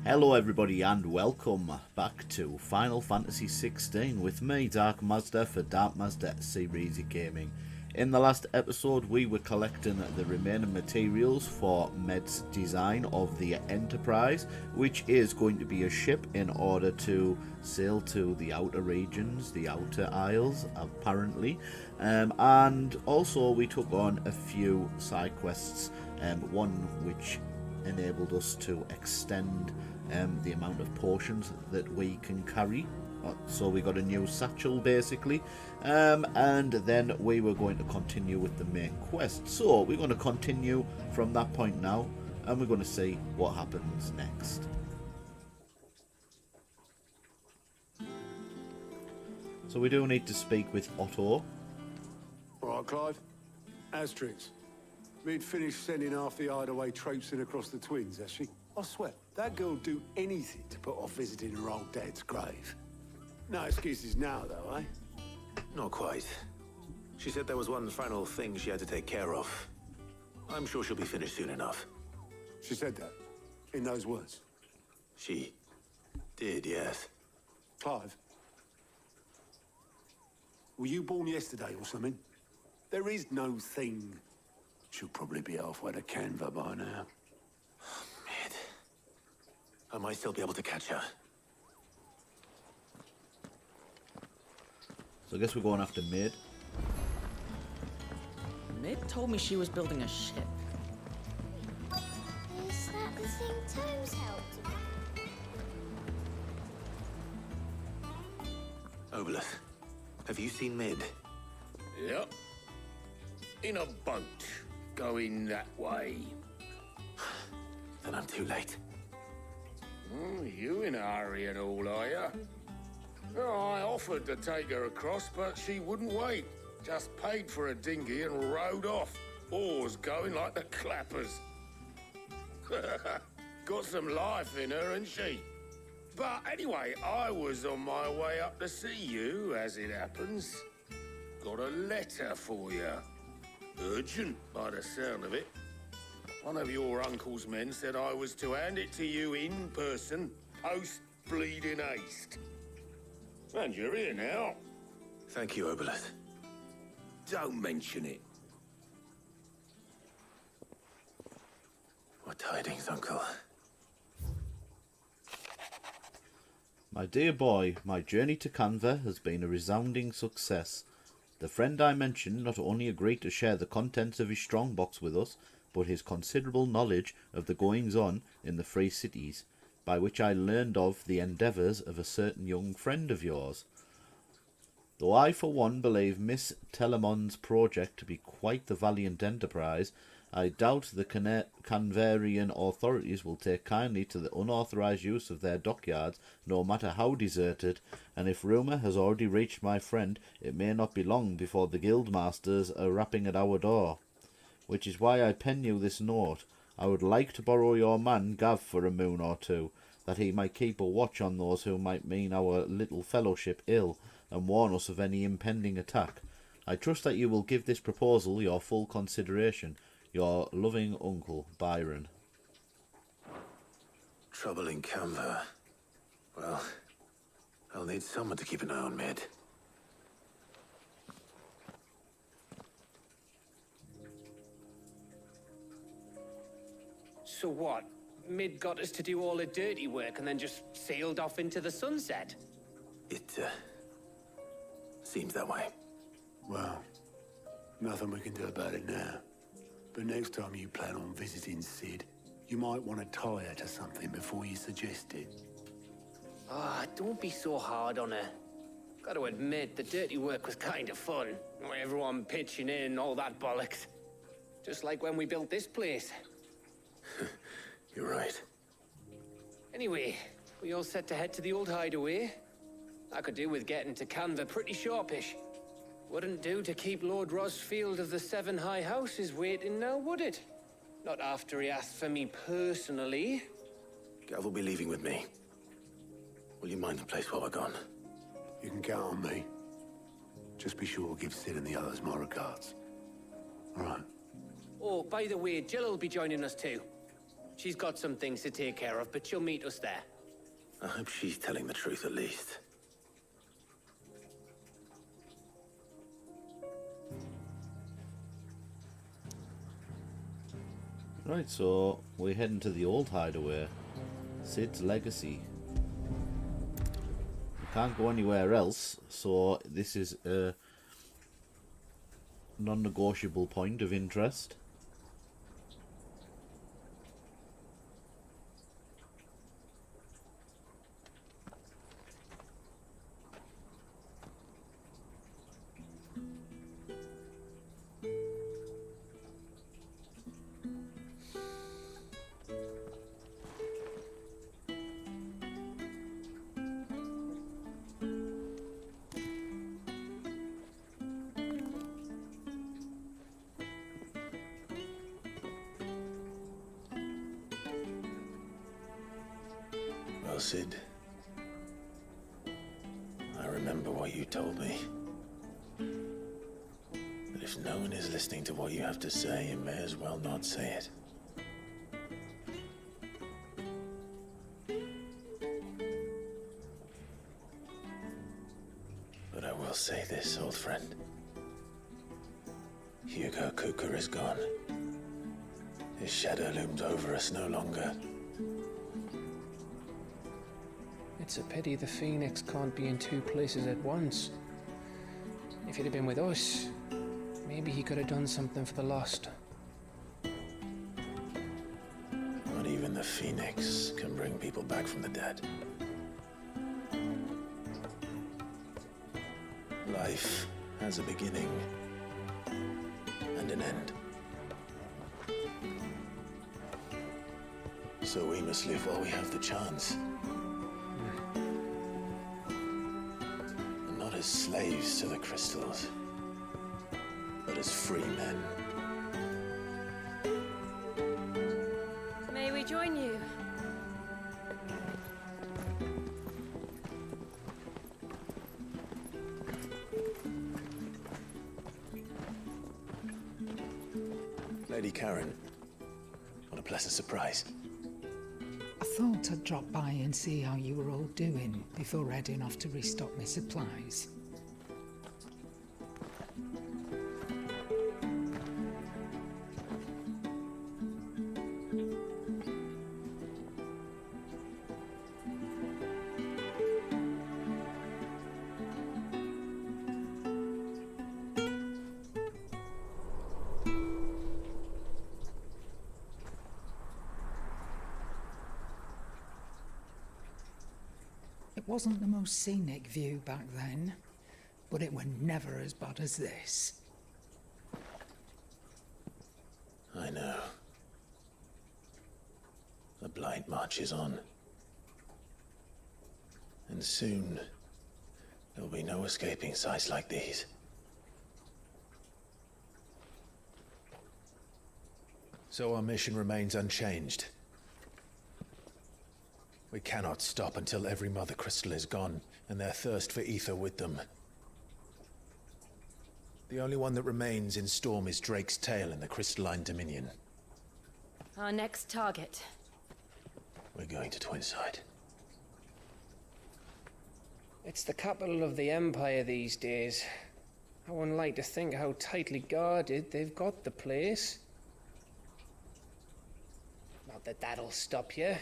Hello everybody and welcome back to Final Fantasy XVI with me, Dark Mazda, for Dark Mazda Series Gaming. In the last episode we were collecting the remaining materials for Med's design of the Enterprise, which is going to be a ship in order to sail to the outer regions, the outer isles apparently, and also we took on a few side quests, one which enabled us to extend the amount of potions that we can carry. So we got a new satchel basically, and then we were going to continue with the main quest. So we're going to continue from that point now, and we're going to see what happens next. So we do need to speak with Otto. Alright, Clive. Asterix. We'd finished sending half the hideaway traipsing across the twins, has she? I swear, that girl'd do anything to put off visiting her old dad's grave. No excuses now, though, eh? Not quite. She said there was one final thing she had to take care of. I'm sure she'll be finished soon enough. She said that, in those words. She did, yes. Clive, were you born yesterday or something? There is no thing. She'll probably be halfway to Canva by now. Mid. I might still be able to catch her. So I guess we're going after Mid. Mid told me she was building a ship. Is that the thing Tomes helped about? Obelus, have you seen Mid? Yep. In a boat, going that way. Then I'm too late. You in a hurry and all, are ya? Oh, I offered to take her across, but she wouldn't wait. Just paid for a dinghy and rowed off. Oars going like the clappers. Got some life in her, ain't she? But anyway, I was on my way up to see you, as it happens. Got a letter for you. Urgent, by the sound of it. One of your uncle's men said I was to hand it to you in person, post-bleeding haste. And you're here now. Thank you, Obelus. Don't mention it. What tidings, Uncle? My dear boy, my journey to Canva has been a resounding success. The friend I mentioned not only agreed to share the contents of his strongbox with us, but his considerable knowledge of the goings-on in the Free Cities, by which I learned of the endeavours of a certain young friend of yours. Though I for one believe Miss Telemon's project to be quite the valiant enterprise, I doubt the Canvarian authorities will take kindly to the unauthorised use of their dockyards, no matter how deserted, and if rumour has already reached my friend, it may not be long before the guildmasters are rapping at our door. Which is why I pen you this note. I would like to borrow your man Gav for a moon or two, that he might keep a watch on those who might mean our little fellowship ill, and warn us of any impending attack. I trust that you will give this proposal your full consideration. Your loving uncle, Byron. Trouble in Canva. Well, I'll need someone to keep an eye on Mid. So what? Mid got us to do all the dirty work and then just sailed off into the sunset? It, seems that way. Well, nothing we can do about it now. But next time you plan on visiting Sid, you might want to tie her to something before you suggest it. Ah, don't be so hard on her. Got to admit, the dirty work was kind of fun. Everyone pitching in, all that bollocks. Just like when we built this place. You're right. Anyway, we all set to head to the old hideaway. I could do with getting to Canva pretty sharpish. Wouldn't do to keep Lord Rosfield of the Seven High Houses waiting now, would it? Not after he asked for me personally. Gav will be leaving with me. Will you mind the place while we're gone? You can count on me. Just be sure to give Sid and the others my regards. All right. Oh, by the way, Jill will be joining us too. She's got some things to take care of, but she'll meet us there. I hope she's telling the truth at least. Right, so we're heading to the old hideaway. Sid's legacy. We can't go anywhere else, so this is a non-negotiable point of interest. Well, Sid, I remember what you told me. But if no one is listening to what you have to say, you may as well not say it. But I will say this, old friend. Hugo Kuka is gone. His shadow looms over us no longer. It's a pity the Phoenix can't be in two places at once. If he'd have been with us, maybe he could have done something for the lost. Not even the Phoenix can bring people back from the dead. Life has a beginning and an end. So we must live while we have the chance. And not as slaves to the crystals, but as free men. May we join you? Lady Karen, what a pleasant surprise. I thought I'd drop by and see how you were all doing before heading off to restock my supplies. It wasn't the most scenic view back then, but it were never as bad as this. I know. The blight marches on. And soon, there'll be no escaping sights like these. So our mission remains unchanged. We cannot stop until every Mother Crystal is gone, and their thirst for ether with them. The only one that remains in Storm is Drake's Tail in the Crystalline Dominion. Our next target. We're going to Twinside. It's the capital of the Empire these days. I wouldn't like to think how tightly guarded they've got the place. Not that that'll stop you,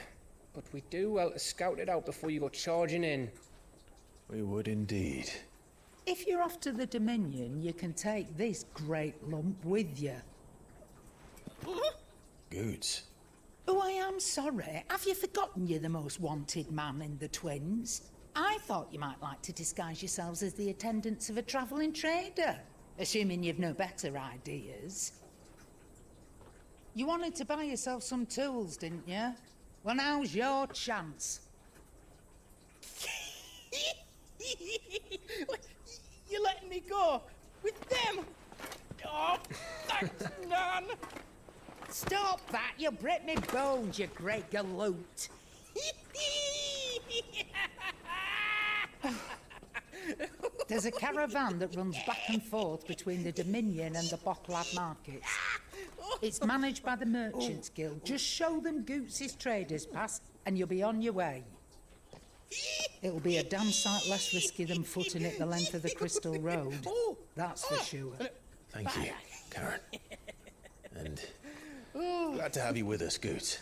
but we do well to scout it out before you go charging in. We would indeed. If you're off to the Dominion, you can take this great lump with you. Goods. Oh, I am sorry. Have you forgotten you're the most wanted man in the Twins? I thought you might like to disguise yourselves as the attendants of a travelling trader, assuming you've no better ideas. You wanted to buy yourself some tools, didn't you? Well, now's your chance. You're letting me go with them? Oh, thanks, Nan. Stop that! You'll break me bones, you great galoot. There's a caravan that runs back and forth between the Dominion and the Bocklad markets. Oh, It's managed by the Merchants Guild. Just show them Goots' Traders Pass and you'll be on your way. It'll be a damn sight less risky than footing it the length of the Crystal Road. That's for sure. Thank you, Karen. And glad to have you with us, Goot.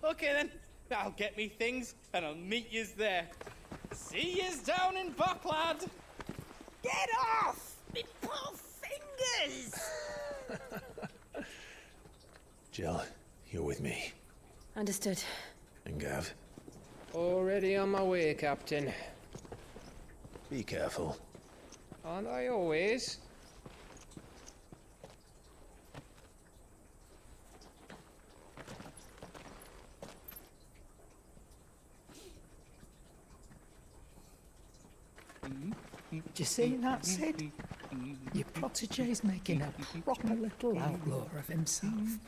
Okay then. I'll get me things and I'll meet yous there. See yous down in Bucklad. Get off! Me poor fingers! Jill, you're with me. Understood. And Gav, Already on my way, Captain. be careful. Aren't I always? Did you see that, Sid? Your protege's making a proper little outlaw of himself.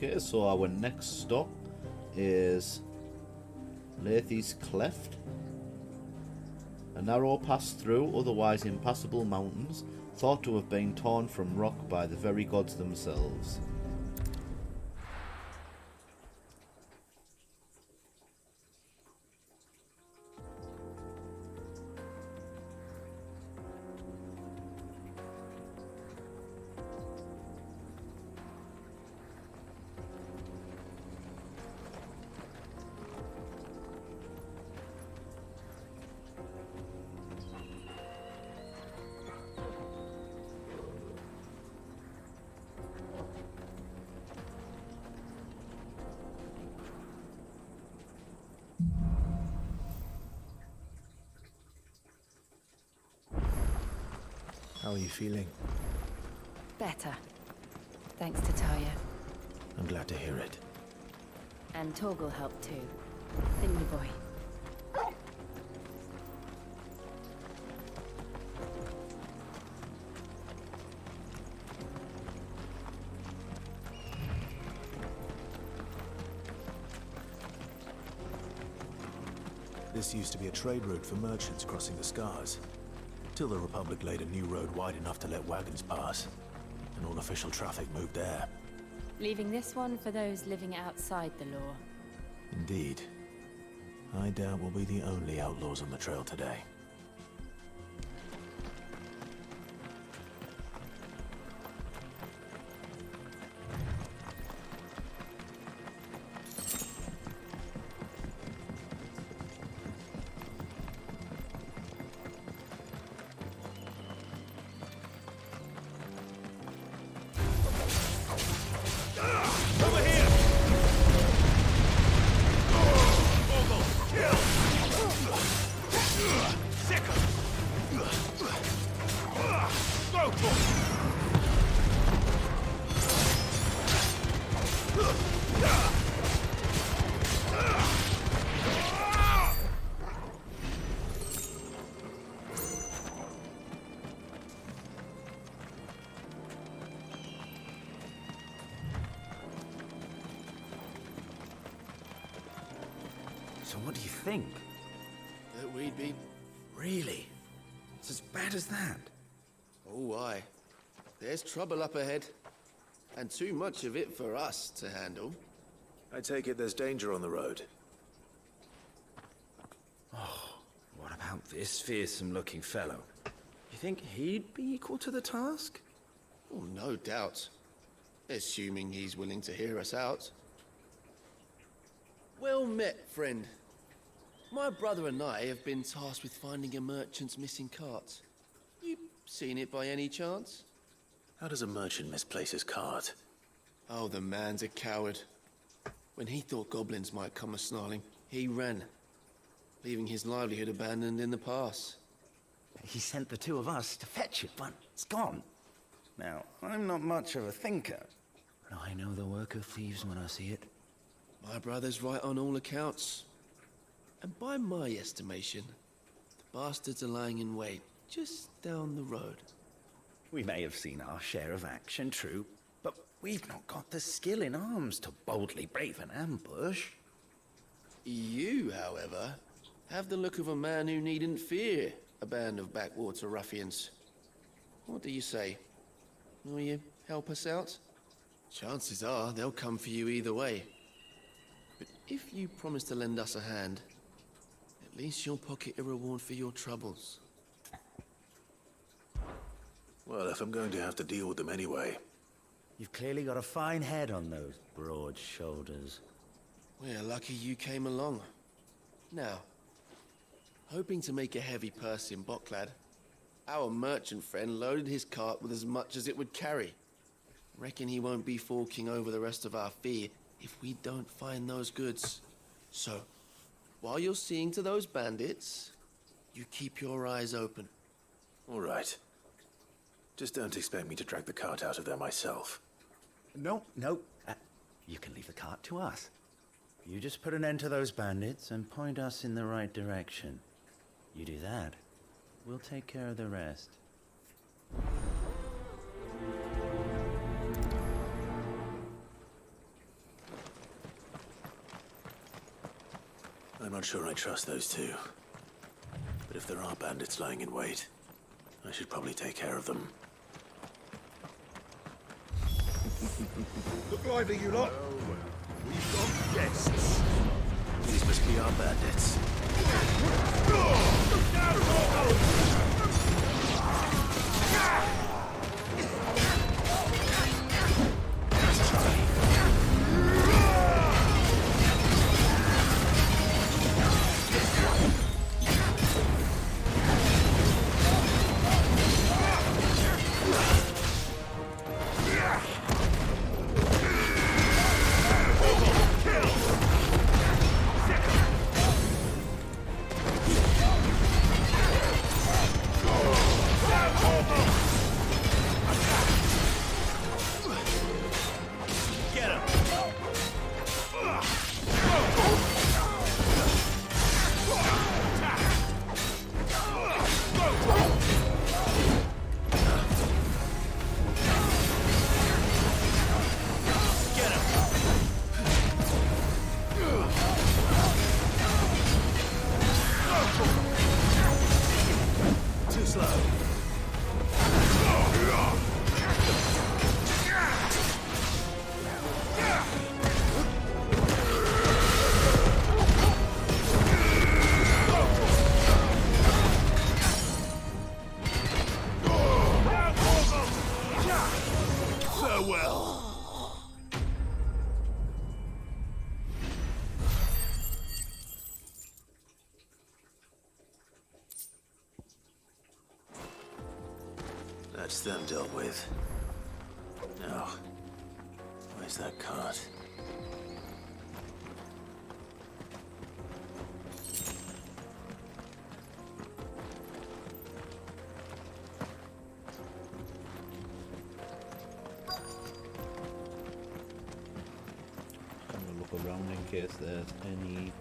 Okay, so our next stop is Lethy's Cleft. A narrow pass through otherwise impassable mountains, thought to have been torn from rock by the very gods themselves. How are you feeling? Better. Thanks to Talia. I'm glad to hear it. And Torgal helped too. Thingy boy. This used to be a trade route for merchants crossing the Scars. Till the Republic laid a new road wide enough to let wagons pass. And all official traffic moved there. Leaving this one for those living outside the law. Indeed. I doubt we'll be the only outlaws on the trail today. So what do you think? That we'd be... Really? It's as bad as that? Oh, aye. There's trouble up ahead. And too much of it for us to handle. I take it there's danger on the road. Oh, what about this fearsome-looking fellow? You think he'd be equal to the task? Oh, no doubt. Assuming he's willing to hear us out. Well met, friend. My brother and I have been tasked with finding a merchant's missing cart. You seen it by any chance? How does a merchant misplace his cart? Oh, the man's a coward. When he thought goblins might come a-snarling, he ran, leaving his livelihood abandoned in the pass. He sent the two of us to fetch it, but it's gone. Now, I'm not much of a thinker, but I know the work of thieves when I see it. My brother's right on all accounts. And by my estimation, Bastards are lying in wait, just down the road. We may have seen our share of action, true, but we've not got the skill in arms to boldly brave an ambush. You, however, have the look of a man who needn't fear a band of backwater ruffians. What do you say? Will you help us out? Chances are they'll come for you either way. But if you promise to lend us a hand, at least you'll pocket a reward for your troubles. Well, if I'm going to have to deal with them anyway. You've clearly got a fine head on those broad shoulders. We're lucky you came along. Now, hoping to make a heavy purse in Boklad, our merchant friend loaded his cart with as much as it would carry. Reckon he won't be forking over the rest of our fee if we don't find those goods. So, while you're seeing to those bandits, you keep your eyes open. All right. Just don't expect me to drag the cart out of there myself. No. You can leave the cart to us. You just put an end to those bandits and point us in the right direction. You do that, we'll take care of the rest. I'm not sure I trust those two. But if there are bandits lying in wait, I should probably take care of them. Look lively, you lot. We've got guests. These must be our bandits. That's them dealt with. Now, where's that cart? I'm gonna look around in case there's any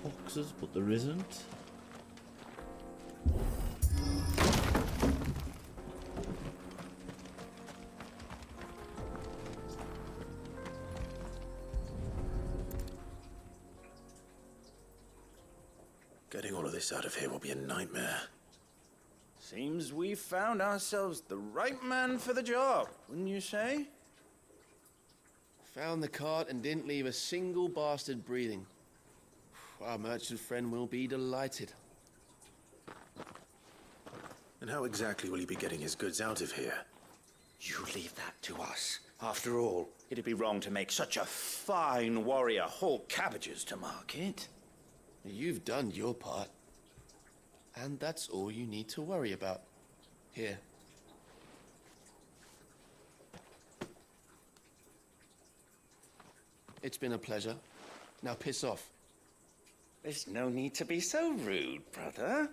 boxes, but there isn't. Getting all of this out of here will be a nightmare. Seems we've found ourselves the right man for the job, wouldn't you say? Found the cart and didn't leave a single bastard breathing. Our merchant friend will be delighted. And how exactly will he be getting his goods out of here? You leave that to us. After all, it'd be wrong to make such a fine warrior haul cabbages to market. You've done your part. And that's all you need to worry about. Here. It's been a pleasure. Now piss off. There's no need to be so rude, brother.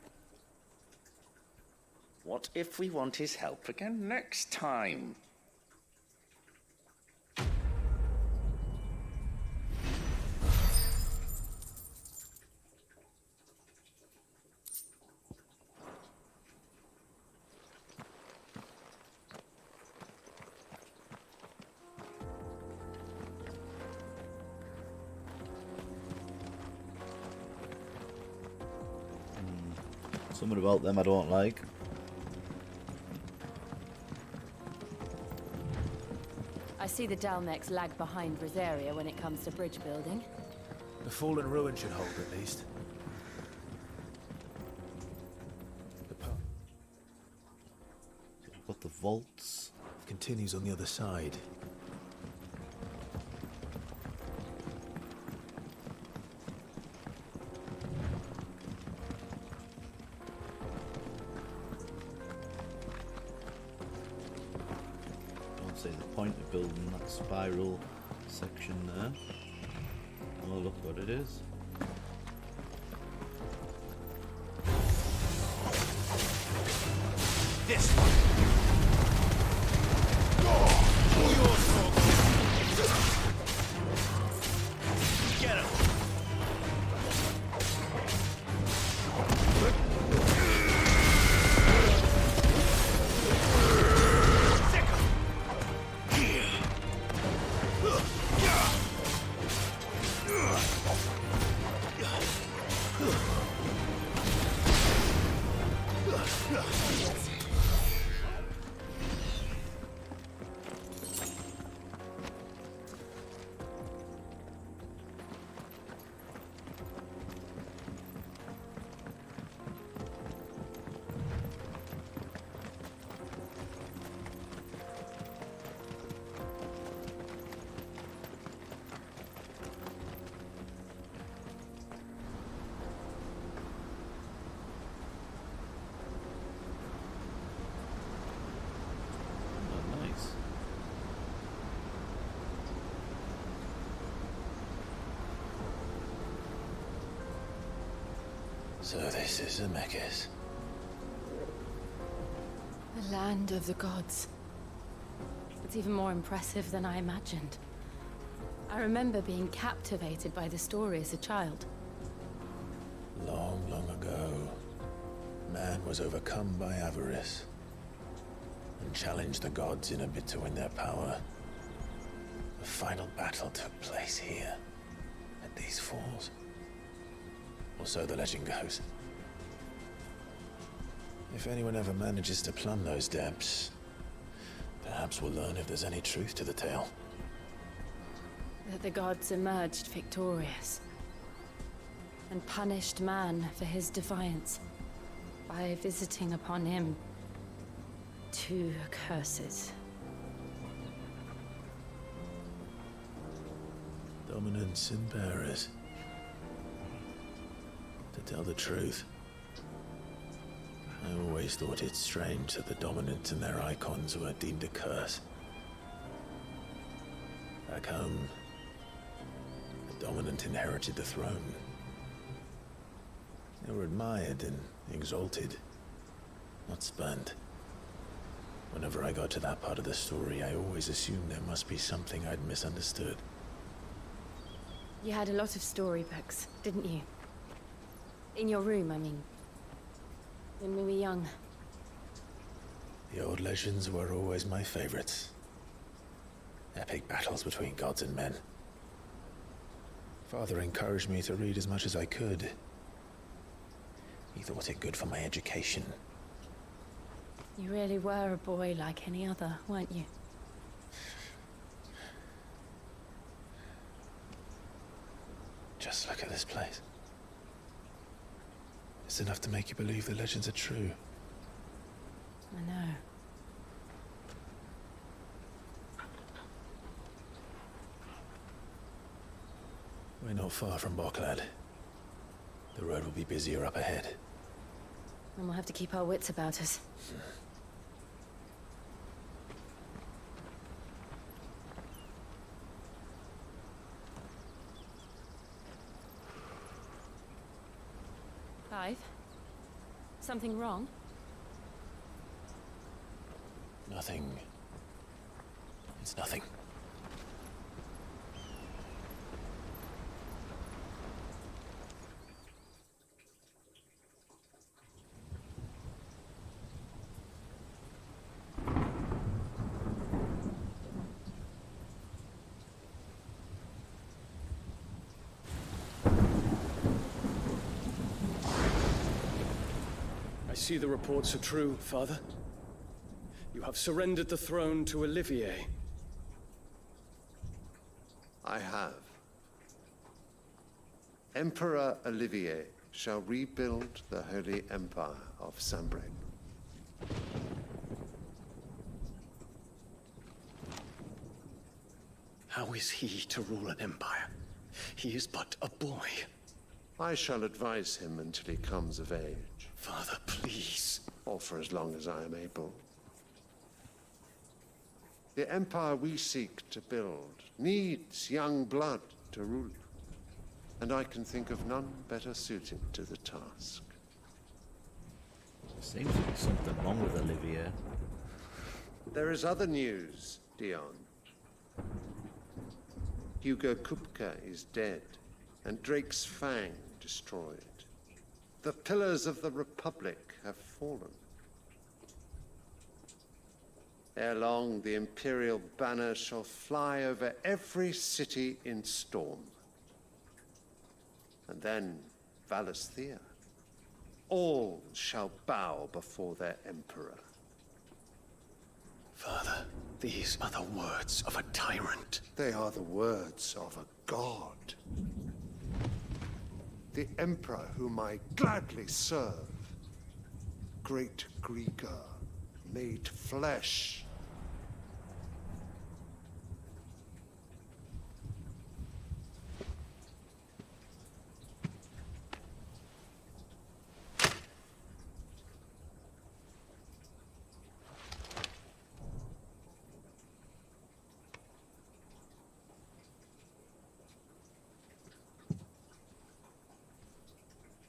What if we want his help again next time? Something about them I don't like. I see the Dalmex lag behind Rosaria when it comes to bridge building. The fallen ruin should hold at least. The path We've got the vaults. continues on the other side. Don't see the point of building that spiral section there. Oh, look what it is. This one. Get him. Oh, nice. So this is Zemeckis. The land of the gods. It's even more impressive than I imagined. I remember being captivated by the story as a child. Long, long ago, man was overcome by avarice and challenged the gods in a bid to win their power. The final battle took place here, at these falls. Or so the legend goes. If anyone ever manages to plumb those depths, perhaps we'll learn if there's any truth to the tale. That the gods emerged victorious and punished man for his defiance by visiting upon him 2 curses. Dominance and bearers. To tell the truth, I always thought it strange that the dominant and their icons were deemed a curse. Back home, the dominant inherited the throne. They were admired and exalted, not spurned. Whenever I got to that part of the story, I always assumed there must be something I'd misunderstood. You had a lot of storybooks, didn't you? In your room, I mean. When we were young. The old legends were always my favorites. Epic battles between gods and men. Father encouraged me to read as much as I could. He thought it good for my education. You really were a boy like any other, weren't you? Just look at this place. It's enough to make you believe the legends are true. I know. We're not far from Boklad. The road will be busier up ahead. And we'll have to keep our wits about us. Clive? Something wrong? Nothing. It's nothing. see the reports are true, Father. You have surrendered the throne to Olivier. I have. Emperor Olivier shall rebuild the Holy Empire of Sanbreque. How is he to rule an empire? He is but a boy. I shall advise him until he comes of age. Father, please. Or for as long as I am able. The empire we seek to build needs young blood to rule it. And I can think of none better suited to the task. Seems to be something wrong with Olivier. There is other news, Dion. Hugo Kupka is dead, and Drake's Fang destroyed. The pillars of the Republic have fallen. Ere long, the Imperial banner shall fly over every city in Storm. And then Valisthea. All shall bow before their Emperor. Father, these are the words of a tyrant. They are the words of a god. The Emperor whom I gladly serve. Great Grieger, made flesh.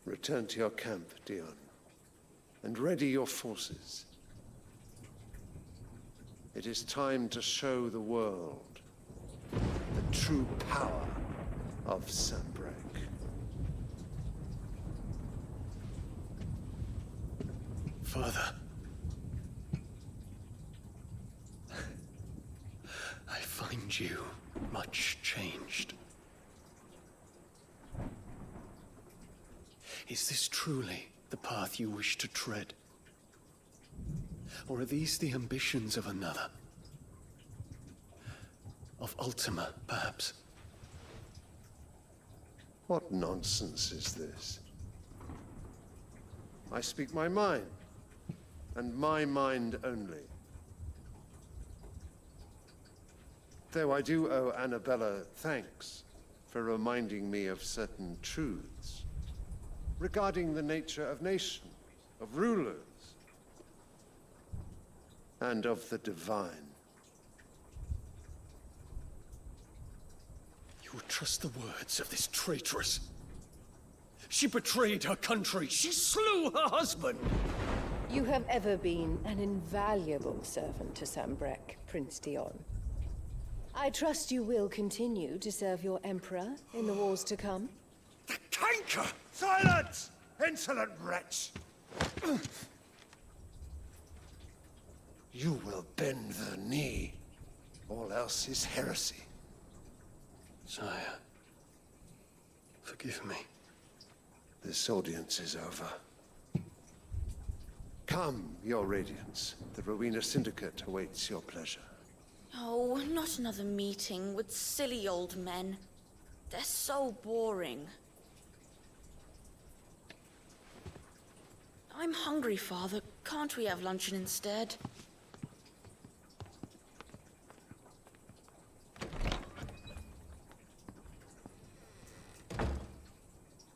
Return to your camp, Dion, and ready your forces. It is time to show the world the true power of Sanbreque. Father. I find you much changed. Is this truly the path you wish to tread? Or are these the ambitions of another? Of Ultima, perhaps? What nonsense is this? I speak my mind, and my mind only. Though I do owe Annabella thanks for reminding me of certain truths regarding the nature of nations, of rulers, and of the divine. You would trust the words of this traitress? She betrayed her country. She slew her husband. You have ever been an invaluable servant to Sanbreque, Prince Dion. I trust you will continue to serve your Emperor in the wars to come. The canker! Silence! Insolent wretch! You will bend the knee. All else is heresy. Sire, forgive me. This audience is over. Come, your Radiance. The Rowena Syndicate awaits your pleasure. Oh, not another meeting with silly old men. They're so boring. I'm hungry, Father. Can't we have luncheon instead?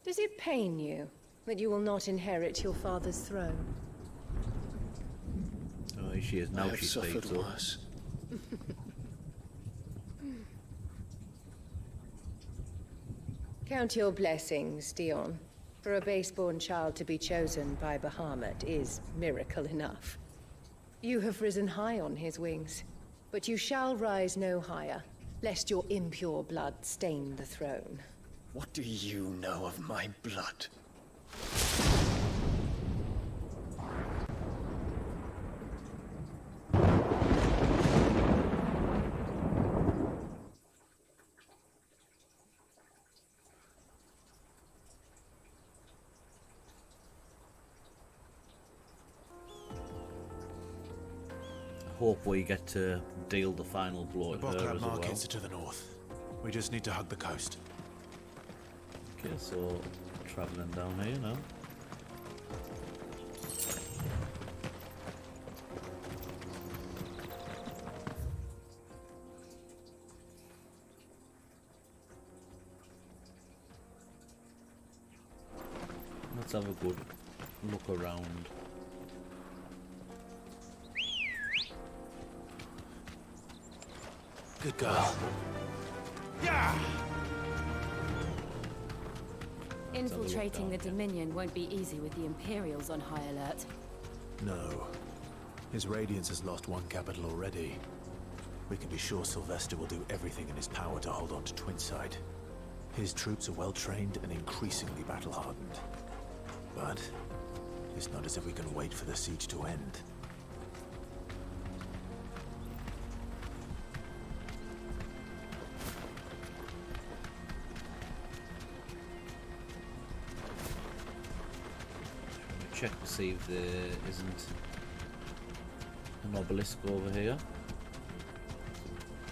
Does it pain you that you will not inherit your father's throne? Oh, she is now. I have She suffered speaks up. worse. Count your blessings, Dion. For a base-born child to be chosen by Bahamut is miracle enough. You have risen high on his wings, but you shall rise no higher, lest your impure blood stain the throne. What do you know of my blood? hope we get to deal the final blow The at her Bocklab as well. markets are to the north. We just need to hug the coast. Okay, so travelling down here now. Let's have a good look around. Good girl. Yeah! Infiltrating the Dominion won't be easy with the Imperials on high alert. No. His Radiance has lost one capital already. We can be sure Sylvester will do everything in his power to hold on to Twinside. His troops are well-trained and increasingly battle-hardened. But it's not as if we can wait for the siege to end. Check to see if there isn't an obelisk over here.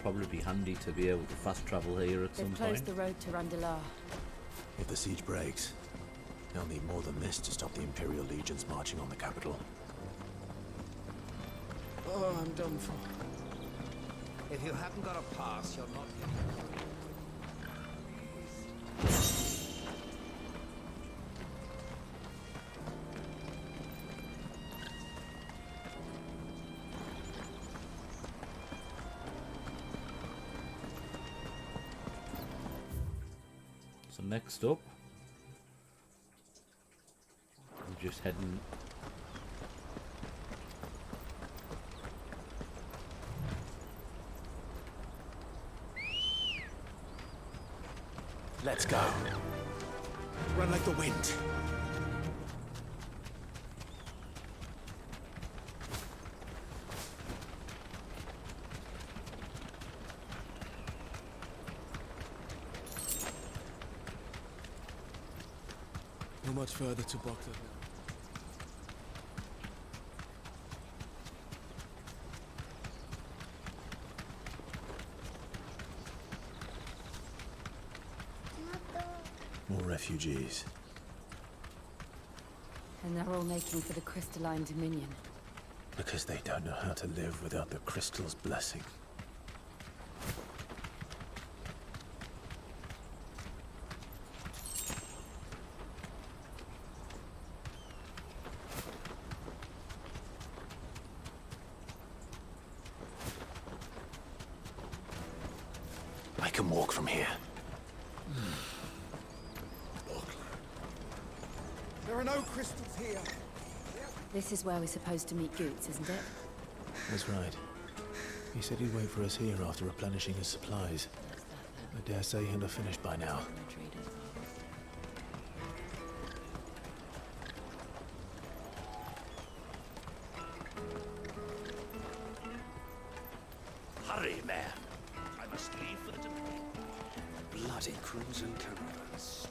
Probably be handy to be able to fast travel here at some They've point. closed the road to Randalar. If the siege breaks, they'll need more than this to stop the Imperial legions marching on the capital. Oh, I'm done for. If you haven't got a pass, you're not getting. So next up, we're just heading. Let's go. Run like the wind. Not much further to Bocklab now. More refugees. And they're all making for the Crystalline Dominion. Because they don't know how to live without the crystal's blessing. I can walk from here. There are no crystals here. This is where we're supposed to meet Goots, isn't it? That's right. He said he'd wait for us here after replenishing his supplies. I dare say he'll have finished by now. Hurry, man. I must leave for the Dominion. Bloody crimson caravans.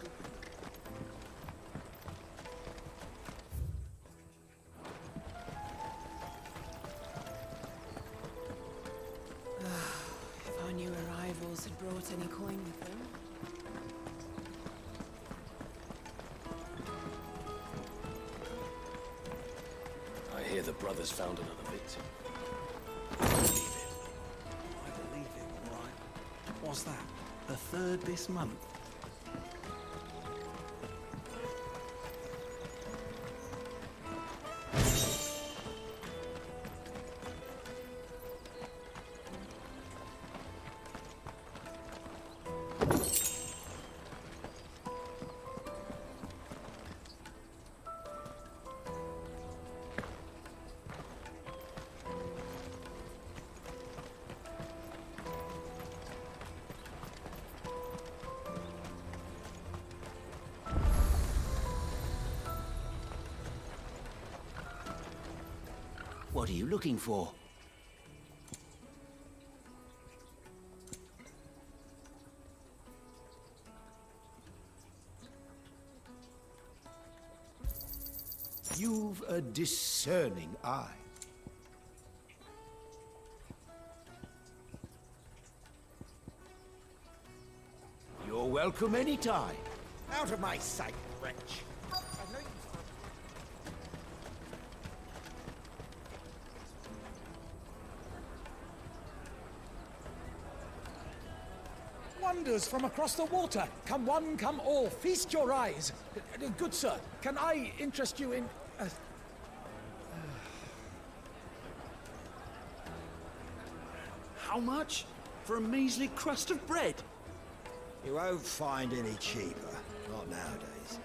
If our new arrivals had brought any coin with them. I hear the brothers found another victim. I believe it, all right. What's that? The third this month? What are you looking for? You've a discerning eye. welcome any time. Out of my sight, wretch. Wonders from across the water. Come one, come all. Feast your eyes. Good sir, can I interest you in... How much? For a measly crust of bread? You won't find any cheaper. Not nowadays.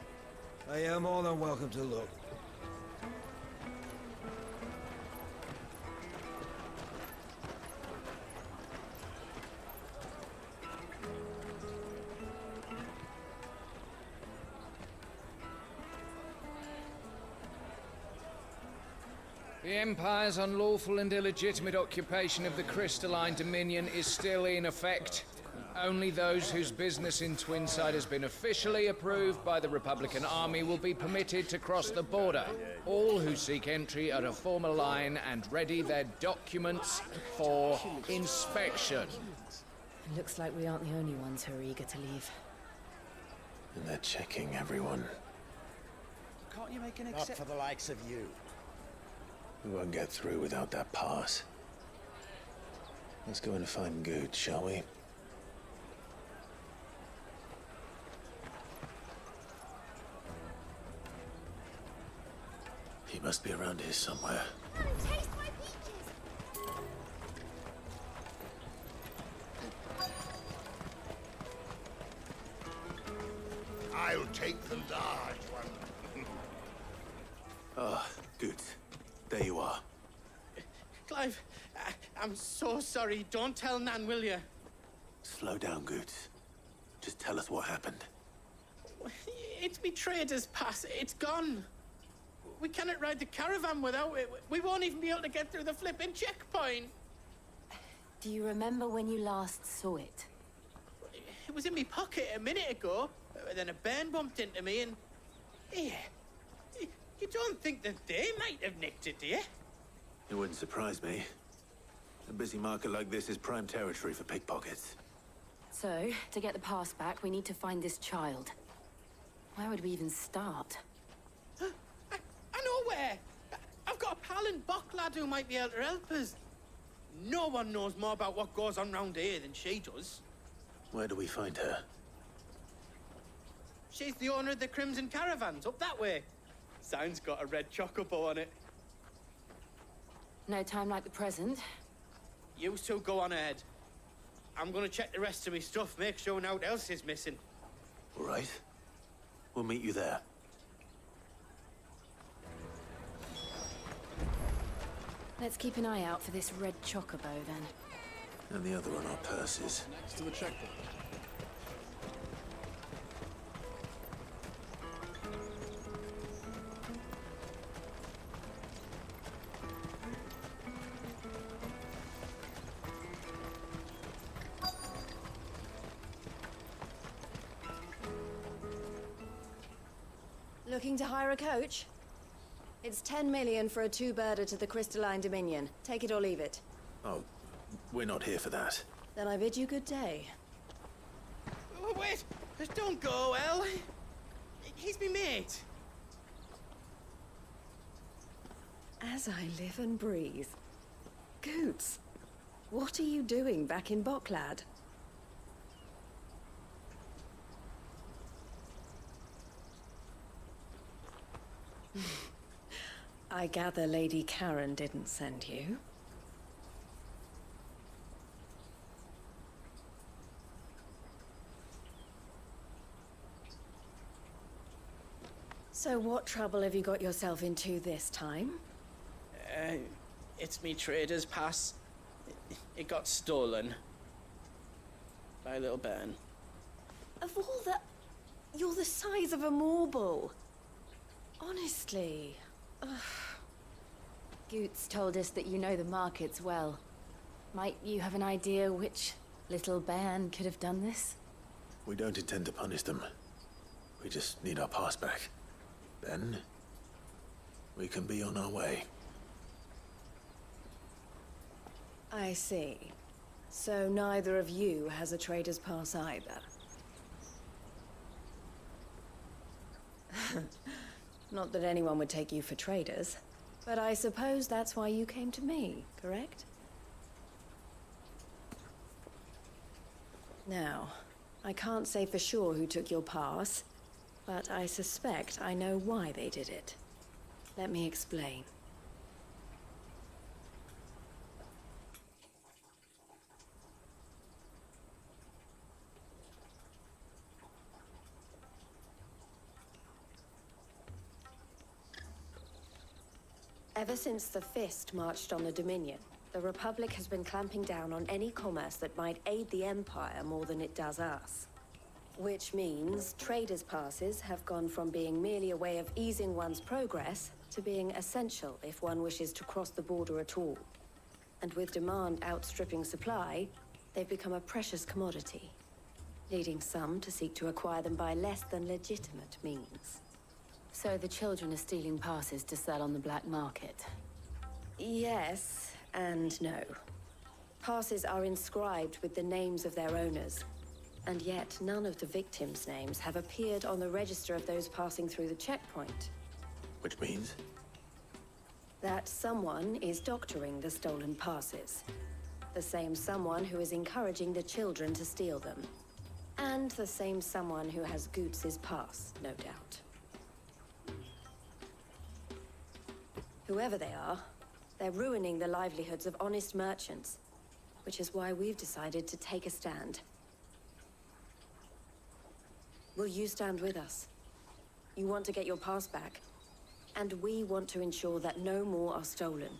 But you're more than welcome to look. The Empire's unlawful and illegitimate occupation of the Crystalline Dominion is still in effect. Only those whose business in Twinside has been officially approved by the Republican Army will be permitted to cross the border. All who seek entry are to form a line and ready their documents for inspection. Looks like we aren't the only ones who are eager to leave. And they're checking everyone. Can't you make an exception? Not for the likes of you. We won't get through without that pass. Let's go and find Good, shall we? He must be around here somewhere. I'll take the large one. Ah, Good. There you are. Clive, I'm so sorry. Don't tell Nan, will you? Slow down, Good. Just tell us what happened. It's me trader's pass. It's gone. We cannot ride the caravan without it. We won't even be able to get through the flipping checkpoint. Do you remember when you last saw it? It was in my pocket a minute ago. Then a bairn bumped into me and... Yeah. You don't think that they might have nicked it, do you? It wouldn't surprise me. A busy market like this is prime territory for pickpockets. So, to get the pass back, we need to find this child. Where would we even start? I know where! I've got a pal in Bocklad who might be able to help us. No one knows more about what goes on round here than she does. Where do we find her? She's the owner of the Crimson Caravans, up that way. Sign's got a red chocobo on it. No time like the present. You two go on ahead. I'm gonna check the rest of my stuff, make sure no one else is missing. All right. We'll meet you there. Let's keep an eye out for this red chocobo, then. And the other on our purses. Next to the checkpoint. Looking to hire a coach? It's 10 million for a two-birder to the Crystalline Dominion. Take it or leave it. Oh, we're not here for that. Then I bid you good day. Wait! Don't go, El. He's me mate. As I live and breathe. Goots, what are you doing back in Bocklad? I gather Lady Karen didn't send you. So what trouble have you got yourself into this time? It's me trader's pass. It got stolen. By a little bairn. Of all the... You're the size of a marble. Honestly. Ugh. Goots told us that you know the markets well. Might you have an idea which little bairn could have done this? We don't intend to punish them. We just need our pass back. Then, we can be on our way. I see. So neither of you has a trader's pass either. Not that anyone would take you for traitors, but I suppose that's why you came to me, correct? Now, I can't say for sure who took your pass, but I suspect I know why they did it. Let me explain. Ever since the Fist marched on the Dominion, the Republic has been clamping down on any commerce that might aid the Empire more than it does us. Which means traders' passes have gone from being merely a way of easing one's progress to being essential if one wishes to cross the border at all. And with demand outstripping supply, they've become a precious commodity, leading some to seek to acquire them by less than legitimate means. So the children are stealing passes to sell on the black market? Yes, and no. Passes are inscribed with the names of their owners, and yet none of the victims' names have appeared on the register of those passing through the checkpoint. Which means? That someone is doctoring the stolen passes. The same someone who is encouraging the children to steal them. And the same someone who has Goots's pass, no doubt. Whoever they are, they're ruining the livelihoods of honest merchants, which is why we've decided to take a stand. Will you stand with us? You want to get your pass back, and we want to ensure that no more are stolen.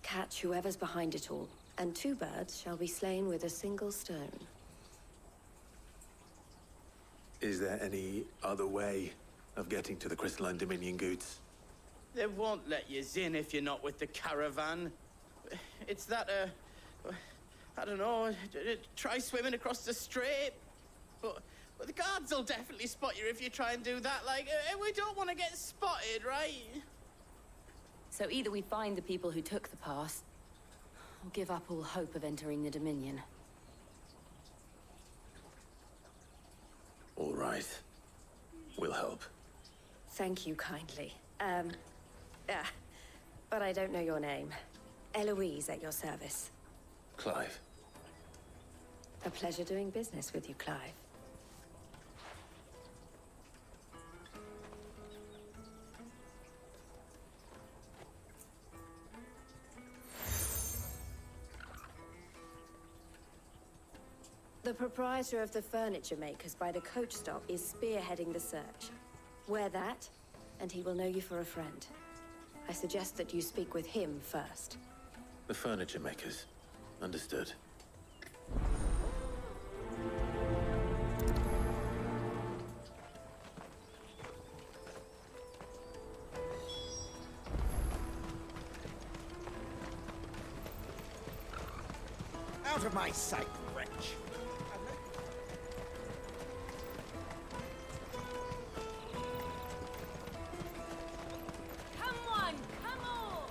Catch whoever's behind it all, and 2 birds shall be slain with a single stone. Is there any other way of getting to the Crystalline Dominion goods? They won't let you in if you're not with the caravan. It's that, I don't know, try swimming across the strait. But the guards will definitely spot you if you try and do that. Like, we don't want to get spotted, right? So either we find the people who took the pass, or give up all hope of entering the Dominion. All right. We'll help. Thank you kindly. But I don't know your name. Eloise at your service. Clive. A pleasure doing business with you, Clive. The proprietor of the furniture makers by the coach stop is spearheading the search. Wear that, and he will know you for a friend. I suggest that you speak with him first. The furniture makers. Understood. Out of my sight, wretch!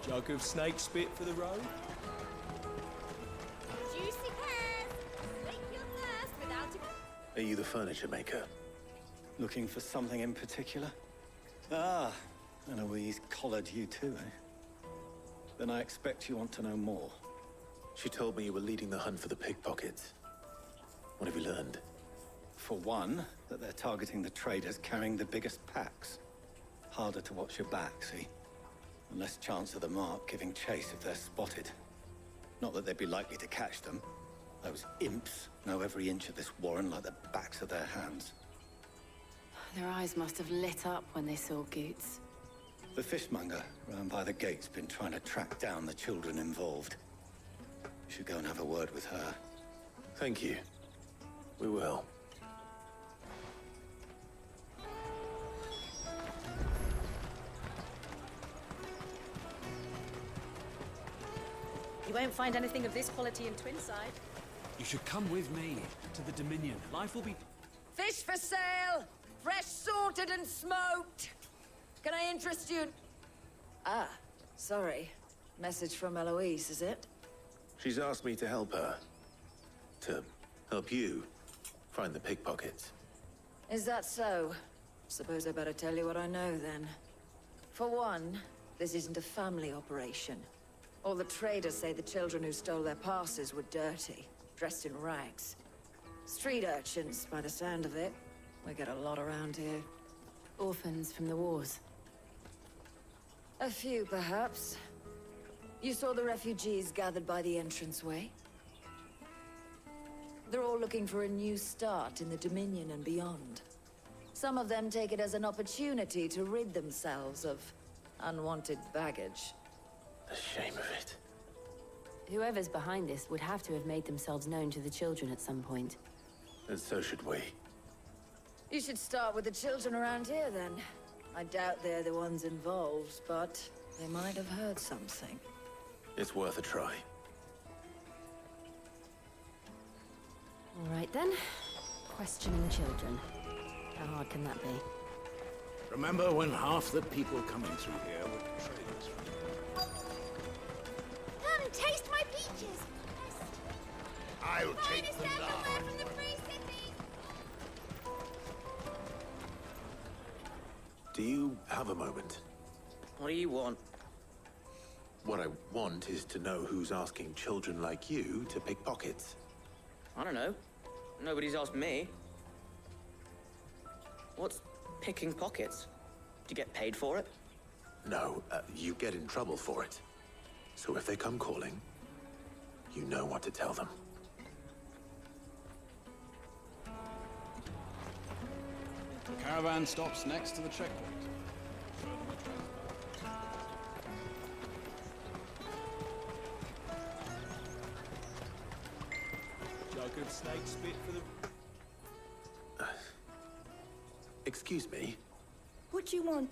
Jug of snake spit for the road? Juicy pears! Slake your thirst without a... Are you the furniture maker? Looking for something in particular? Ah, Eloise collared you too, eh? Then I expect you want to know more. She told me you were leading the hunt for the pickpockets. What have you learned? For one, that they're targeting the traders carrying the biggest packs. Harder to watch your back, see? And less chance of the mark giving chase if they're spotted. Not that they'd be likely to catch them. Those imps know every inch of this warren like the backs of their hands. Their eyes must have lit up when they saw Goots. The fishmonger round by the gate's been trying to track down the children involved. You should go and have a word with her. Thank you. We will. You won't find anything of this quality in Twinside. You should come with me to the Dominion. Life will be... Fish for sale! Fresh sorted and smoked! Can I interest you? Ah, sorry. Message from Eloise, is it? She's asked me to help her. To help you find the pickpockets. Is that so? Suppose I better tell you what I know, then. For one, this isn't a family operation. All the traders say the children who stole their passes were dirty, dressed in rags. Street urchins, by the sound of it. We get a lot around here. Orphans from the wars. A few, perhaps. You saw the refugees gathered by the entranceway? They're all looking for a new start in the Dominion and beyond. Some of them take it as an opportunity to rid themselves of unwanted baggage. The shame of it. Whoever's behind this would have to have made themselves known to the children at some point. And so should we. You should start with the children around here, then. I doubt they're the ones involved, but they might have heard something. It's worth a try. All right, then. Questioning children. How hard can that be? Remember when half the people coming through here were traders from... Come, taste my peaches! I'll take them From down. the free city! Do you have a moment? What do you want? What I want is to know who's asking children like you to pick pockets. I don't know. Nobody's asked me. What's picking pockets? Do you get paid for it? No, you get in trouble for it. So if they come calling, you know what to tell them. The caravan stops next to the checkpoint. Jug of snake spit for the... Excuse me? What do you want?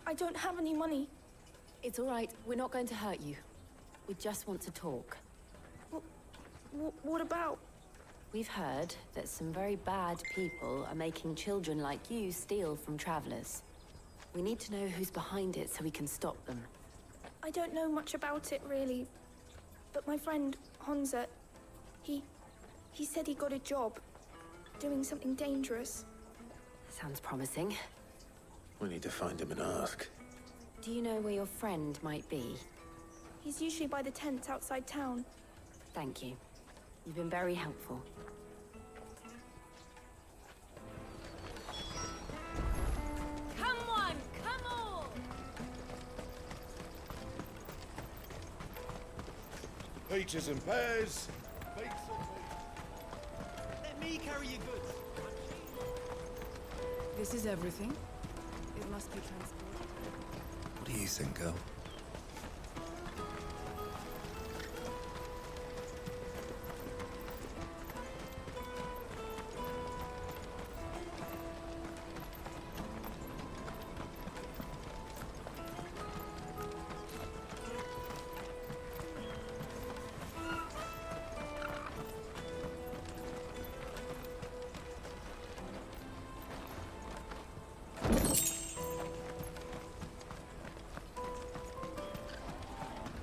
I don't have any money. It's all right. We're not going to hurt you. We just want to talk. What about? We've heard that some very bad people are making children like you steal from travelers. We need to know who's behind it so we can stop them. I don't know much about it, really. But my friend, Honza, he said he got a job. Doing something dangerous. Sounds promising. We need to find him and ask. Do you know where your friend might be? He's usually by the tents outside town. Thank you. You've been very helpful. Come on, come on! Peaches and pears. Let me carry your goods. This is everything. It must be transported. What do you think, girl?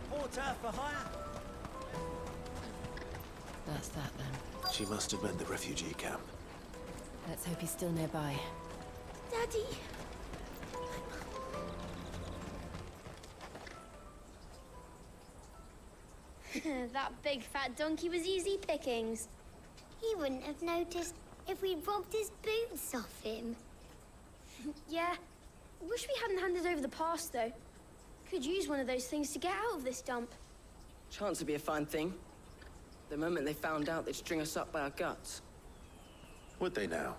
Porter for hire. That's that, then. She must have meant the refugee camp. Let's hope he's still nearby. Daddy! That big fat donkey was easy pickings. He wouldn't have noticed if we'd robbed his boots off him. Yeah. Wish we hadn't handed over the pass, though. Could use one of those things to get out of this dump. Chance would be a fine thing. The moment they found out, they'd string us up by our guts. Would they now?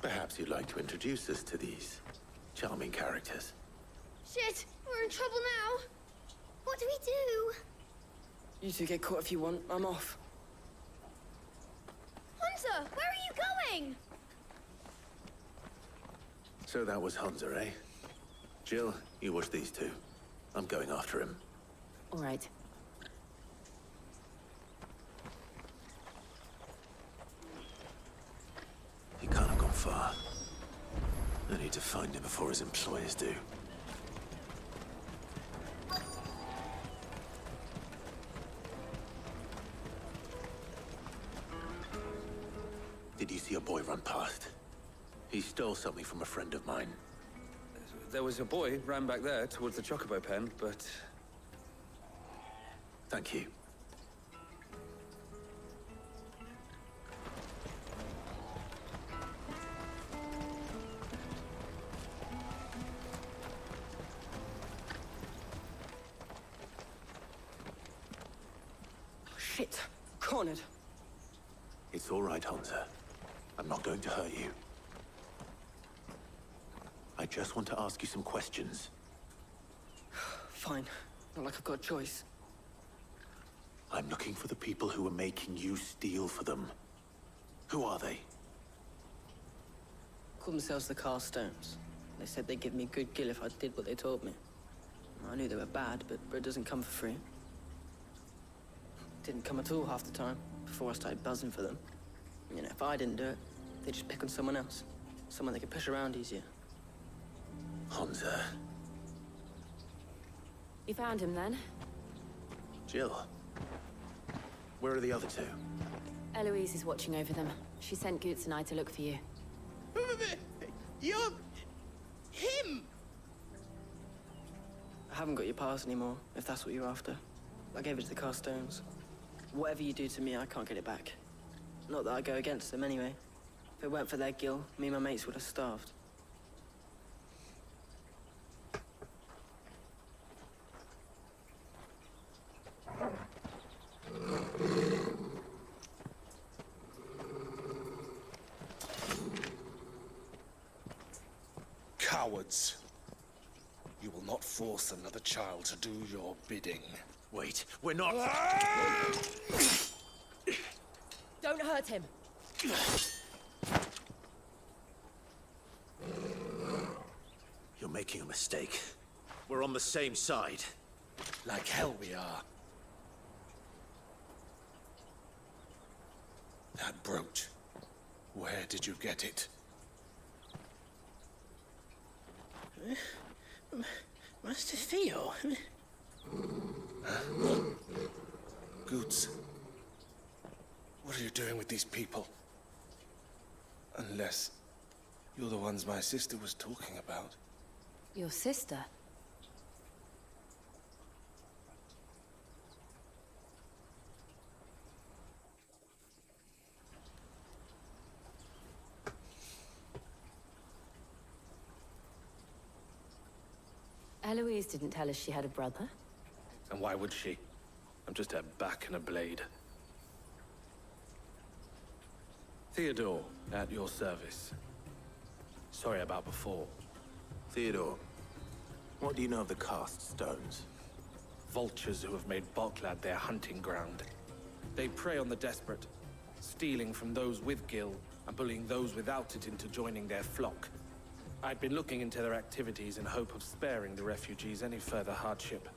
Perhaps you'd like to introduce us to these charming characters. Shit, we're in trouble now. What do we do? You two get caught if you want. I'm off. Hunter, where are you going? So that was Hunter, eh? Jill, you watch these two. I'm going after him. All right. He can't have gone far. I need to find him before his employers do. Did you see a boy run past? He stole something from a friend of mine. There was a boy ran back there towards the Chocobo pen, but... Thank you. Shit. Cornered. It's all right, Hansa. I'm not going to hurt you. I just want to ask you some questions. Fine. Not like I've got a choice. I'm looking for the people who are making you steal for them. Who are they? Call themselves the Carstones. They said they'd give me good gill if I did what they told me. I knew they were bad, but bread doesn't come for free. Didn't come at all half the time, before I started buzzing for them. You know, if I didn't do it, they'd just pick on someone else. Someone they could push around easier. Hansa. You found him then? Jill. Where are the other two? Eloise is watching over them. She sent Goots and I to look for you. You're... him! I haven't got your pass anymore, if that's what you're after. I gave it to the Carstones. Whatever you do to me, I can't get it back. Not that I go against them anyway. If it weren't for their gill, me and my mates would have starved. Cowards. You will not force another child to do your bidding. Wait, we're not... Don't hurt him. You're making a mistake. We're on the same side. Like hell we are. That brooch. Where did you get it? Master Theo? Goots. What are you doing with these people? Unless you're the ones my sister was talking about. Your sister? Eloise didn't tell us she had a brother. And why would she? I'm just her back and a blade. Theodore, at your service. Sorry about before. Theodore, what do you know of the Cast Stones? Vultures who have made Boklad their hunting ground. They prey on the desperate, stealing from those with gil and bullying those without it into joining their flock. I'd been looking into their activities in hope of sparing the refugees any further hardship.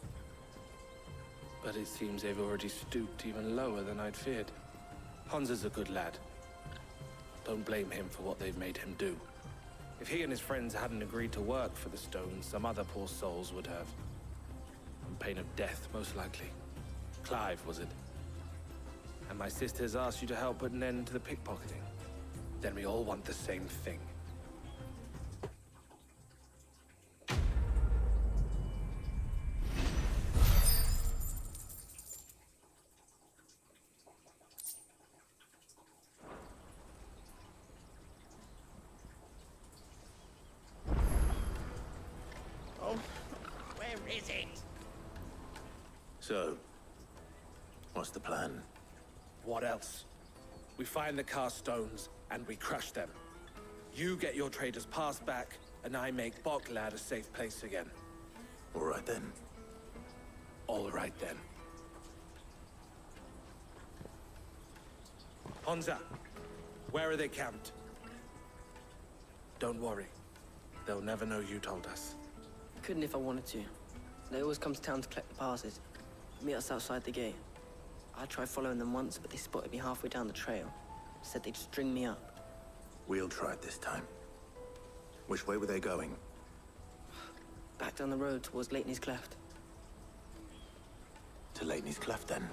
But it seems they've already stooped even lower than I'd feared. Hansa's a good lad. Don't blame him for what they've made him do. If he and his friends hadn't agreed to work for the Stones, some other poor souls would have. On pain of death, most likely. Clive, was it? And my sisters asked you to help put an end to the pickpocketing. Then we all want the same thing. Is it? So, what's the plan? What else? We find the Cast Stones, and we crush them. You get your traders passed back, and I make Boklad a safe place again. All right then. All right then. Hansa, where are they camped? Don't worry. They'll never know you told us. Couldn't if I wanted to. They always come to town to collect the passes. Meet us outside the gate. I tried following them once, but they spotted me halfway down the trail. Said they'd string me up. We'll try it this time. Which way were they going? Back down the road towards Leitney's Cleft. To Leitney's Cleft, then.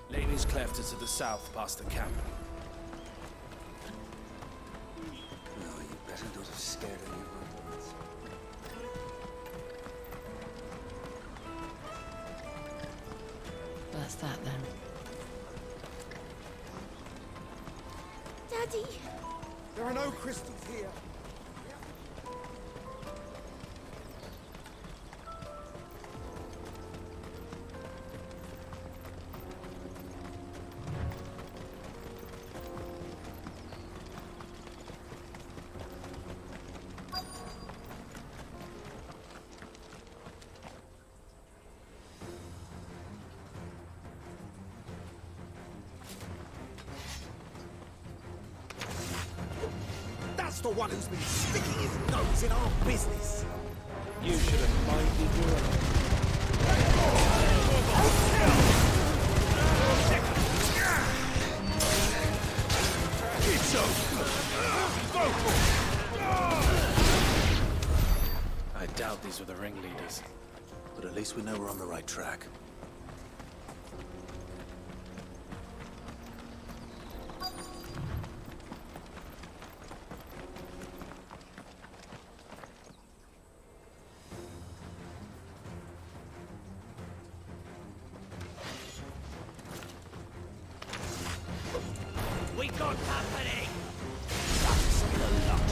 Leitney's enemy's cleft is to the south, past the camp. No, you better not have scared any of my boys. That's that then. Daddy! There are no crystals here. That's the one who's been sticking his nose in our business. You should have minded your own. It's over. I doubt these were the ringleaders. But at least we know we're on the right track. We got company! That's the lot.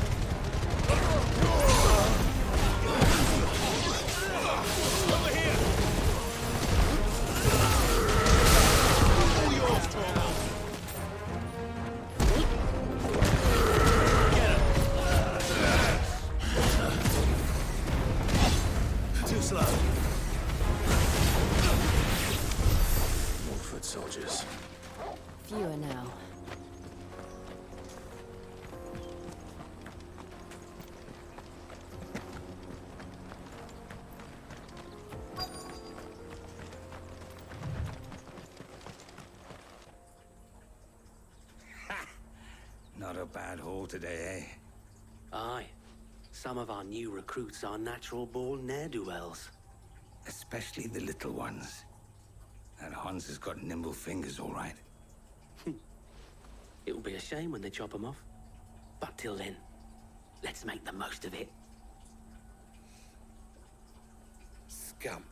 Over here! All yours, Torgal. Get him! Too slow. More foot soldiers. Fewer now. Not a bad haul today, eh? Aye. Some of our new recruits are natural-born ne'er-do-wells. Especially the little ones. That Hans has got nimble fingers, all right. It will be a shame when they chop them off. But till then, let's make the most of it. Scum.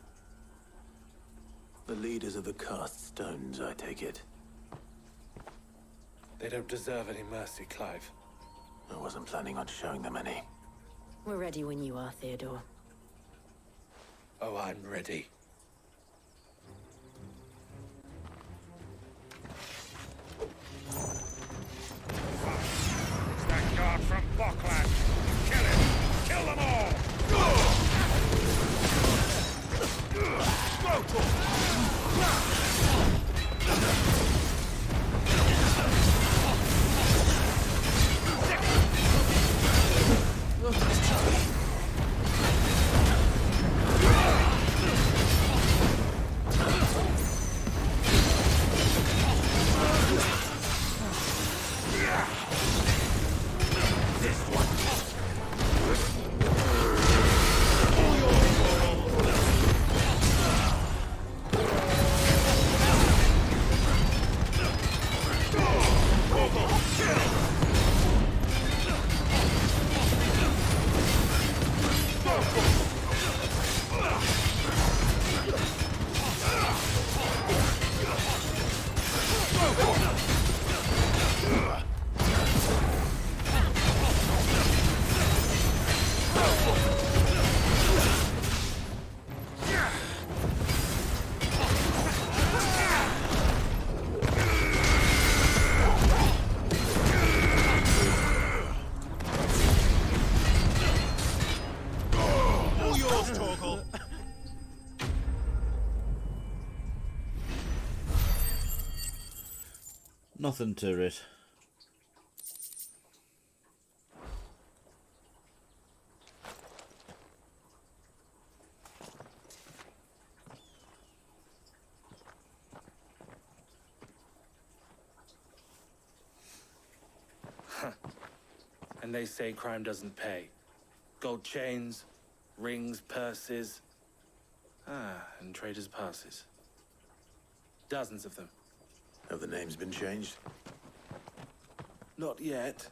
The leaders of the cast stones, I take it. They don't deserve any mercy, Clive. I wasn't planning on showing them any. We're ready when you are, Theodore. Oh, I'm ready. It's that guard from Bokland. Kill him! Kill them all! Nothing to it. And they say crime doesn't pay. Gold chains, rings, purses. And traders' passes. Dozens of them. Have the names been changed? Not yet.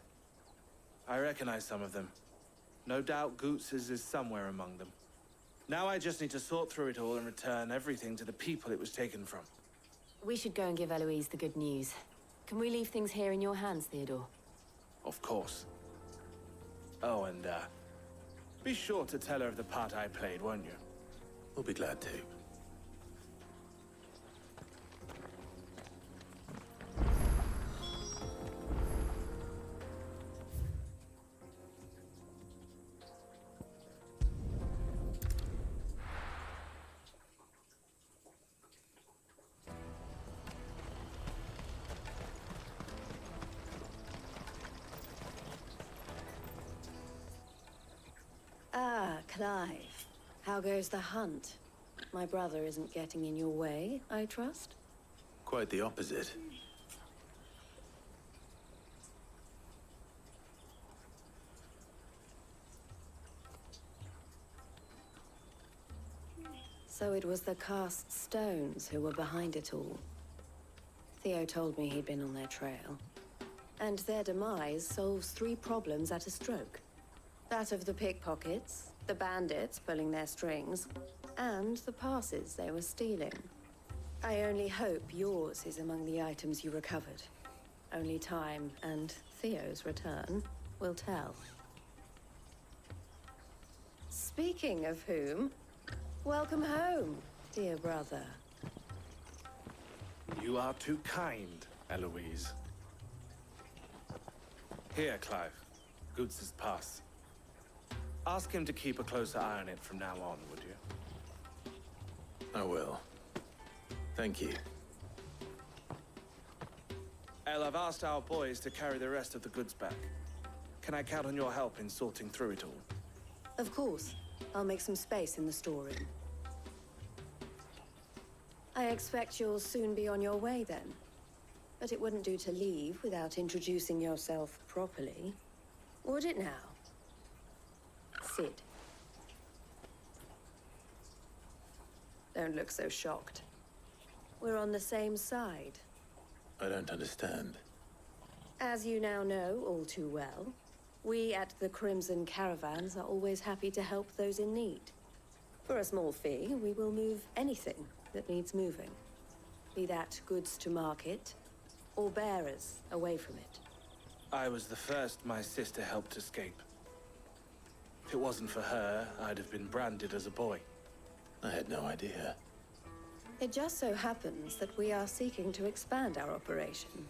I recognize some of them. No doubt Goots's is somewhere among them. Now I just need to sort through it all and return everything to the people it was taken from. We should go and give Eloise the good news. Can we leave things here in your hands, Theodore? Of course. Oh, and, be sure to tell her of the part I played, won't you? We'll be glad to. Ah, Clive. How goes the hunt? My brother isn't getting in your way, I trust? Quite the opposite. So it was the cast stones who were behind it all. Theo told me he'd been on their trail. And their demise solves 3 problems at a stroke. That of the pickpockets, the bandits pulling their strings, and the passes they were stealing. I only hope yours is among the items you recovered. Only time and Theo's return will tell. Speaking of whom, welcome home, dear brother. You are too kind, Eloise. Here, Clive. Goots's pass. Ask him to keep a closer eye on it from now on, would you? I will. Thank you. El, I've asked our boys to carry the rest of the goods back. Can I count on your help in sorting through it all? Of course. I'll make some space in the storeroom. I expect you'll soon be on your way then. But it wouldn't do to leave without introducing yourself properly. Would it now? Sid. Don't look so shocked. We're on the same side. I don't understand. As you now know all too well, we at the Crimson Caravans are always happy to help those in need. For a small fee, we will move anything that needs moving. Be that goods to market, or bearers away from it. I was the first my sister helped escape. If it wasn't for her, I'd have been branded as a boy. I had no idea. It just so happens that we are seeking to expand our operation.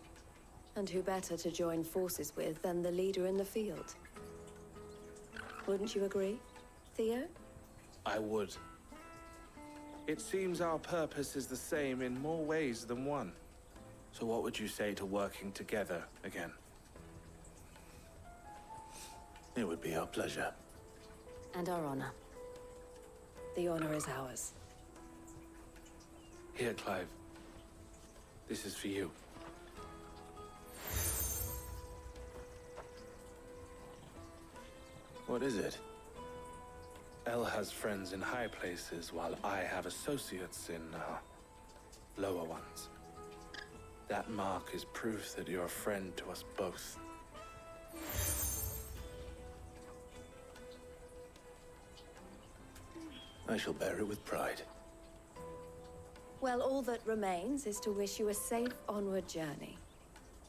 And who better to join forces with than the leader in the field? Wouldn't you agree, Theo? I would. It seems our purpose is the same in more ways than one. So what would you say to working together again? It would be our pleasure. And our honor. The honor is ours. Here, Clive. This is for you. What is it? El has friends in high places, while I have associates in, lower ones. That mark is proof that you're a friend to us both. I shall bear it with pride. Well, all that remains is to wish you a safe onward journey.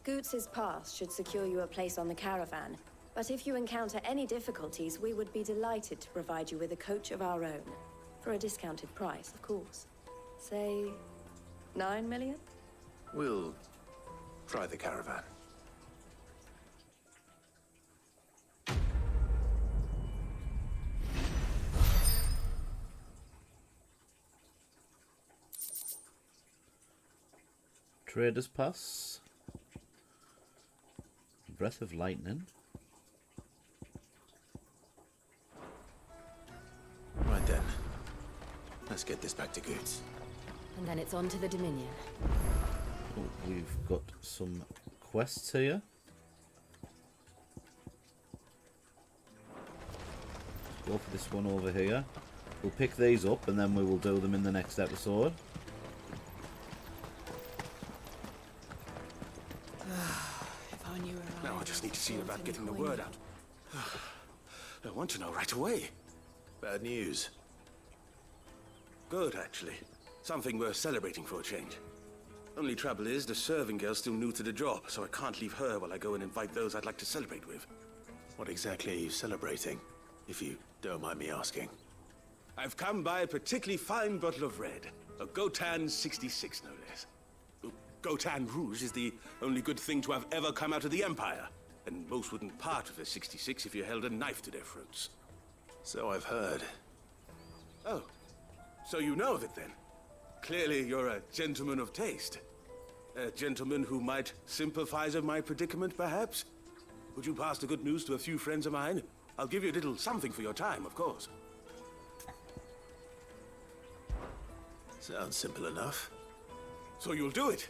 Goots's pass should secure you a place on the caravan, but if you encounter any difficulties, we would be delighted to provide you with a coach of our own. For a discounted price, of course. Say, 9 million? We'll try the caravan. Trader's Pass. Breath of Lightning. Right then. Let's get this back to Goots. And then it's on to the Dominion. Oh, we've got some quests here. Go for this one over here. We'll pick these up and then we will do them in the next episode. see about getting the word out. I want to know right away. Bad news. Good, actually. Something worth celebrating for a change. Only trouble is, the serving girl's still new to the job, so I can't leave her while I go and invite those I'd like to celebrate with. What exactly are you celebrating, if you don't mind me asking? I've come by a particularly fine bottle of red. A Gotan 66, no less. Gotan Rouge is the only good thing to have ever come out of the Empire. And most wouldn't part with a 66 if you held a knife to their throats. So I've heard. Oh, so you know of it then? Clearly you're a gentleman of taste. A gentleman who might sympathize with my predicament, perhaps? Would you pass the good news to a few friends of mine? I'll give you a little something for your time, of course. Sounds simple enough. So you'll do it?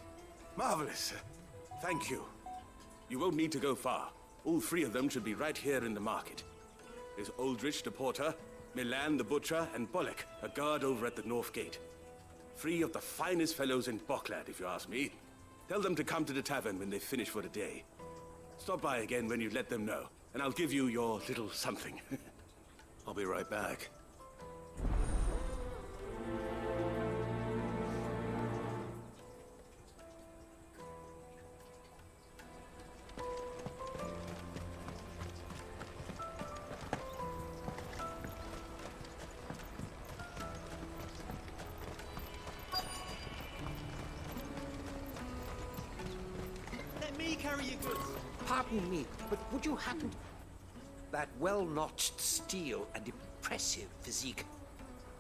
Marvelous. Thank you. You won't need to go far. All three of them should be right here in the market. There's Aldrich the porter, Milan the butcher, and Bolek, a guard over at the north gate. Three of the finest fellows in Boklad, if you ask me. Tell them to come to the tavern when they finish for the day. Stop by again when you let them know, and I'll give you your little something. I'll be right back. Carry your goods. Pardon me, but would you happen to... That well-notched steel and impressive physique.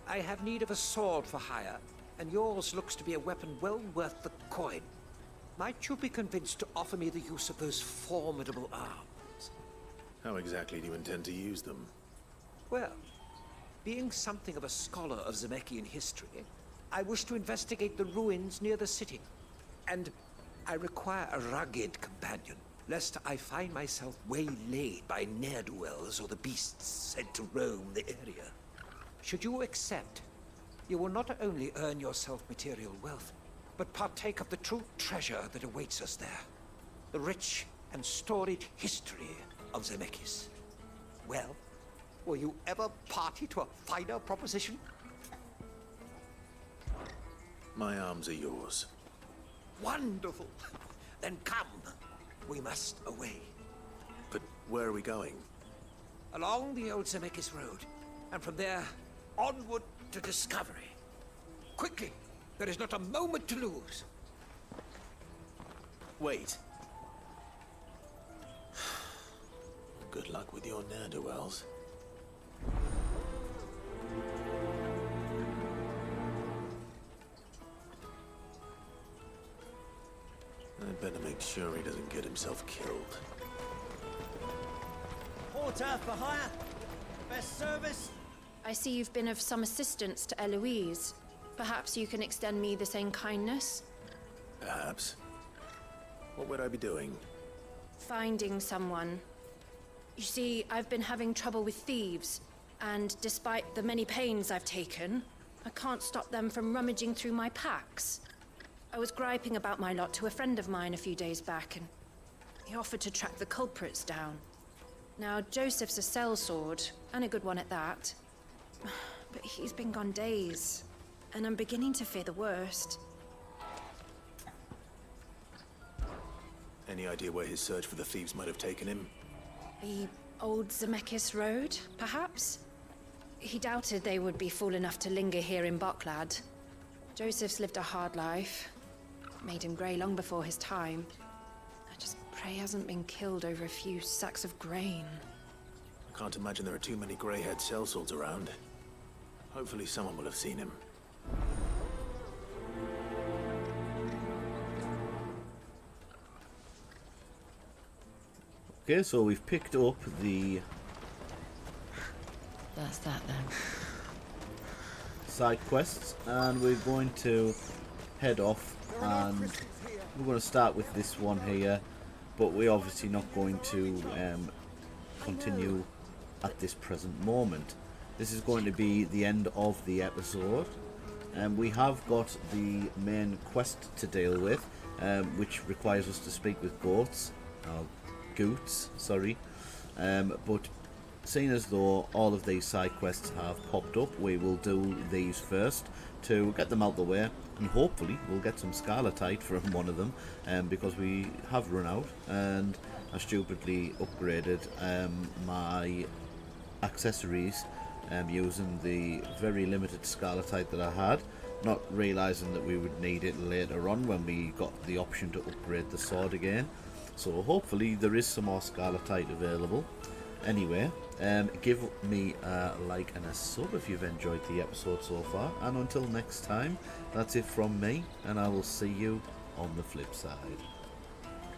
I have need of a sword for hire, and yours looks to be a weapon well worth the coin. Might you be convinced to offer me the use of those formidable arms? How exactly do you intend to use them? Well, being something of a scholar of Zemeckis history, I wish to investigate the ruins near the city, and I require a rugged companion, lest I find myself waylaid by ne'er-do-wells or the beasts sent to roam the area. Should you accept, you will not only earn yourself material wealth, but partake of the true treasure that awaits us there. The rich and storied history of Zemeckis. Well, were you ever party to a finer proposition? My arms are yours. Wonderful. Then come. We must away. But where are we going? Along the old Zemeckis Road, and from there, onward to discovery. Quickly! There is not a moment to lose. Wait. Good luck with your ne'er-do-wells. I'd better make sure he doesn't get himself killed. Porter for hire. Best service. I see you've been of some assistance to Eloise. Perhaps you can extend me the same kindness? Perhaps. What would I be doing? Finding someone. You see, I've been having trouble with thieves, and despite the many pains I've taken, I can't stop them from rummaging through my packs. I was griping about my lot to a friend of mine a few days back, and he offered to track the culprits down. Now, Joseph's a sellsword, and a good one at that. But he's been gone days, and I'm beginning to fear the worst. Any idea where his search for the thieves might have taken him? The old Zemeckis Road, perhaps? He doubted they would be fool enough to linger here in Boklad. Joseph's lived a hard life. Made him grey long before his time. I just pray he hasn't been killed over a few sacks of grain. I can't imagine there are too many grey-haired sellswords around. Hopefully someone will have seen him. Okay, so we've picked up the... That's that then. Side quests, and we're going to head off, and we're going to start with this one here, but we're obviously not going to continue at this present moment. This is going to be the end of the episode, and we have got the main quest to deal with, which requires us to speak with goats. I'll Goots, sorry. But seeing as though all of these side quests have popped up, we will do these first to get them out the way, and hopefully we'll get some Scarletite from one of them, because we have run out, and I stupidly upgraded my accessories using the very limited Scarletite that I had, not realising that we would need it later on when we got the option to upgrade the sword again. So hopefully there is some more Scarletite available. Anyway, give me a like and a sub if you've enjoyed the episode so far, and until next time, that's it from me, and I will see you on the flip side.